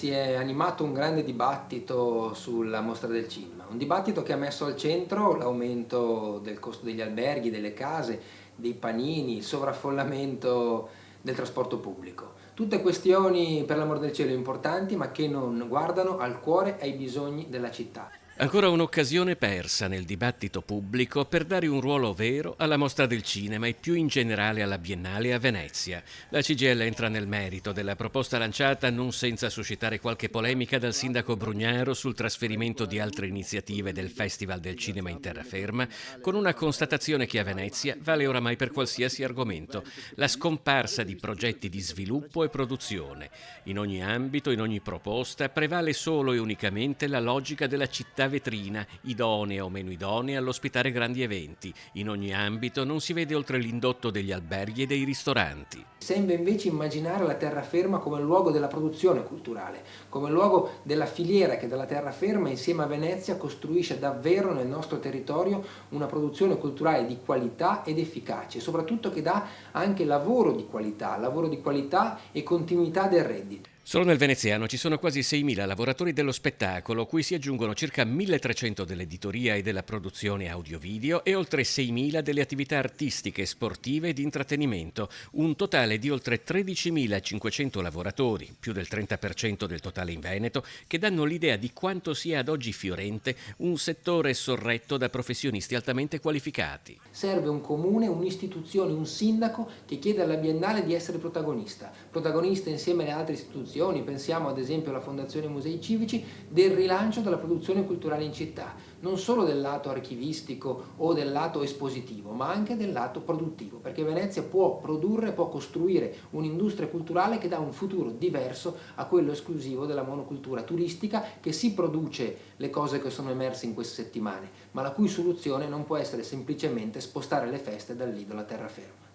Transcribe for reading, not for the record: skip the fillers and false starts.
si è animato un grande dibattito sulla Mostra del Cinema, un dibattito che ha messo al centro l'aumento del costo degli alberghi, delle case, dei panini, il sovraffollamento del trasporto pubblico. Tutte questioni, per l'amor del cielo, importanti, ma che non guardano al cuore e ai bisogni della città. Ancora un'occasione persa nel dibattito pubblico per dare un ruolo vero alla Mostra del Cinema e più in generale alla Biennale a Venezia. La CGIL entra nel merito della proposta lanciata non senza suscitare qualche polemica dal sindaco Brugnaro sul trasferimento di altre iniziative del Festival del Cinema in terraferma, con una constatazione che a Venezia vale oramai per qualsiasi argomento: la scomparsa di progetti di sviluppo e produzione. In ogni ambito, in ogni proposta, prevale solo e unicamente la logica della città vetrina, idonea o meno idonea all'ospitare grandi eventi. In ogni ambito non si vede oltre l'indotto degli alberghi e dei ristoranti. Sembra invece immaginare la terraferma come luogo della produzione culturale, come luogo della filiera che dalla terraferma insieme a Venezia costruisce davvero nel nostro territorio una produzione culturale di qualità ed efficace, soprattutto che dà anche lavoro di qualità e continuità del reddito. Solo nel veneziano ci sono quasi 6.000 lavoratori dello spettacolo, cui si aggiungono circa 1.300 dell'editoria e della produzione audio-video e oltre 6.000 delle attività artistiche, sportive e di intrattenimento, un totale di oltre 13.500 lavoratori, più del 30% del totale in Veneto, che danno l'idea di quanto sia ad oggi fiorente un settore sorretto da professionisti altamente qualificati. Serve un comune, un'istituzione, un sindaco che chiede alla Biennale di essere protagonista insieme alle altre istituzioni, pensiamo ad esempio alla Fondazione Musei Civici, del rilancio della produzione culturale in città, non solo del lato archivistico o del lato espositivo, ma anche del lato produttivo, perché Venezia può produrre, può costruire un'industria culturale che dà un futuro diverso a quello esclusivo della monocultura turistica, che si produce le cose che sono emerse in queste settimane, ma la cui soluzione non può essere semplicemente spostare le feste dal Lido alla terraferma.